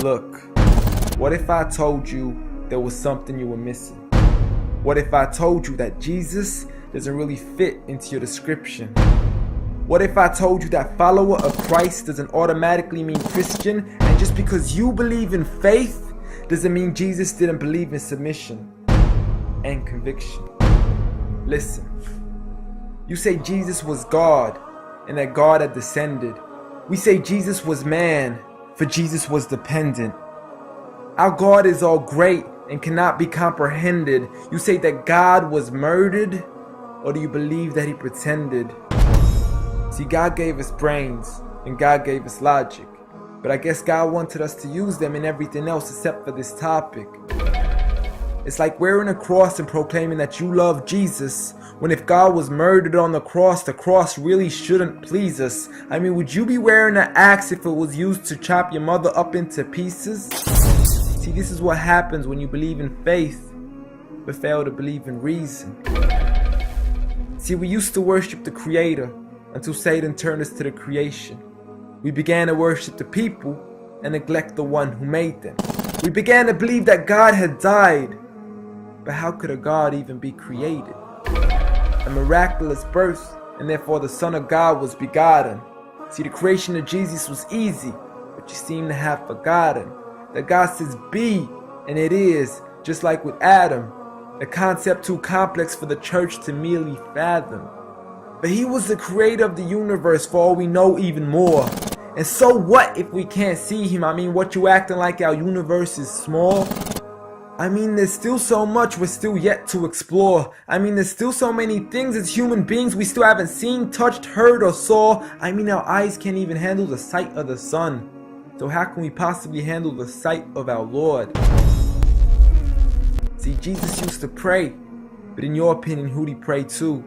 Look, what if I told you there was something you were missing? What if I told you that Jesus doesn't really fit into your description? What if I told you that follower of Christ doesn't automatically mean Christian, and just because you believe in faith doesn't mean Jesus didn't believe in submission and conviction? Listen, you say Jesus was God and that God had descended. We say Jesus was man, for Jesus was dependent. Our God is all great and cannot be comprehended. You say that God was murdered, or do you believe that he pretended? See, God gave us brains and God gave us logic, but I guess God wanted us to use them in everything else except for this topic. It's like wearing a cross and proclaiming that you love Jesus, when if God was murdered on the cross really shouldn't please us. I mean, would you be wearing an axe if it was used to chop your mother up into pieces? See, this is what happens when you believe in faith, but fail to believe in reason. See, we used to worship the Creator until Satan turned us to the creation. We began to worship the people and neglect the one who made them. We began to believe that God had died, but how could a God even be created? A miraculous birth, and therefore the Son of God was begotten. See, the creation of Jesus was easy, but you seem to have forgotten that God says be, and it is, just like with Adam, a concept too complex for the church to merely fathom. But he was the creator of the universe, for all we know, even more. And so what if we can't see him? I mean, what, you acting like our universe is small? I mean, there's still so much we're still yet to explore. I mean, there's still so many things as human beings we still haven't seen, touched, heard, or saw. I mean, our eyes can't even handle the sight of the sun. So how can we possibly handle the sight of our Lord? See, Jesus used to pray, but in your opinion, who'd he pray to?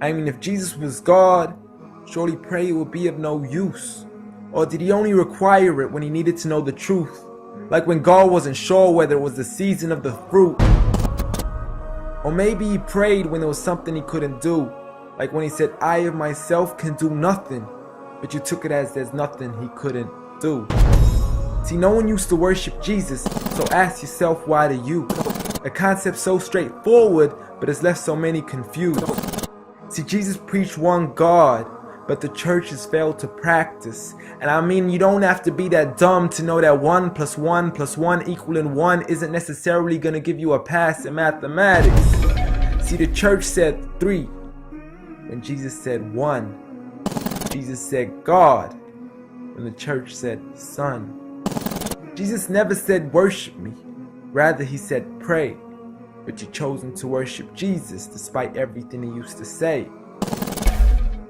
I mean, if Jesus was God, surely prayer would be of no use. Or did he only require it when he needed to know the truth? Like when God wasn't sure whether it was the season of the fruit. Or maybe he prayed when there was something he couldn't do. Like when he said, I of myself can do nothing. But you took it as there's nothing he couldn't do. See, no one used to worship Jesus, so ask yourself, why do you? A concept so straightforward, but has left so many confused. See, Jesus preached one God, but the church has failed to practice. And I mean, you don't have to be that dumb to know that 1 + 1 + 1 equaling 1 isn't necessarily going to give you a pass in mathematics. See, the church said 3, when Jesus said 1. Jesus said God, when the church said Son. Jesus never said worship me, rather he said pray. But you've chosen to worship Jesus despite everything he used to say.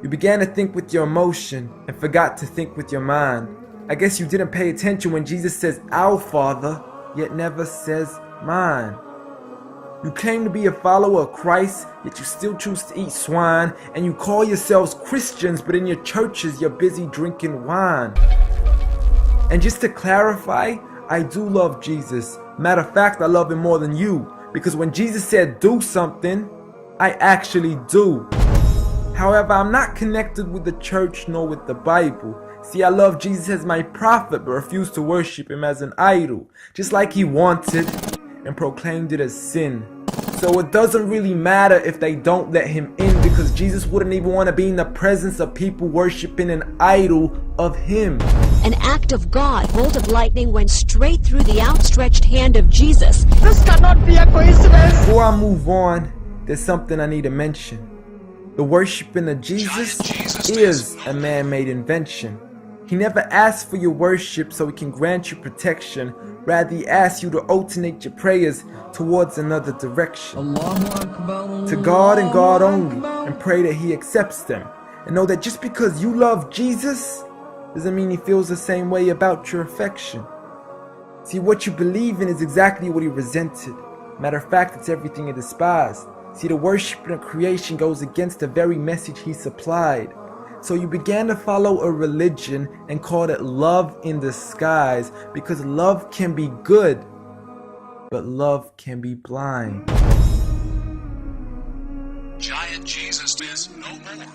You began to think with your emotion and forgot to think with your mind. I guess you didn't pay attention when Jesus says our Father, yet never says mine. You claim to be a follower of Christ, yet you still choose to eat swine, and you call yourselves Christians, but in your churches you're busy drinking wine. And just to clarify, I do love Jesus. Matter of fact, I love him more than you. Because when Jesus said do something, I actually do. However, I'm not connected with the church nor with the Bible. See, I love Jesus as my prophet, but refuse to worship him as an idol, just like he wanted and proclaimed it as sin. So it doesn't really matter if they don't let him in, because Jesus wouldn't even want to be in the presence of people worshiping an idol of him. An act of God, bolt of lightning went straight through the outstretched hand of Jesus. This cannot be a coincidence. Before I move on, there's something I need to mention. The worshiping of Jesus is a man-made invention. He never asked for your worship so he can grant you protection. Rather, he asks you to alternate your prayers towards another direction. To God and God only, and pray that he accepts them. And know that just because you love Jesus doesn't mean he feels the same way about your affection. See, what you believe in is exactly what he resented. Matter of fact, it's everything he despised. See, the worship of creation goes against the very message he supplied. So you began to follow a religion and called it love in disguise, because love can be good, but love can be blind. Giant Jesus is no more.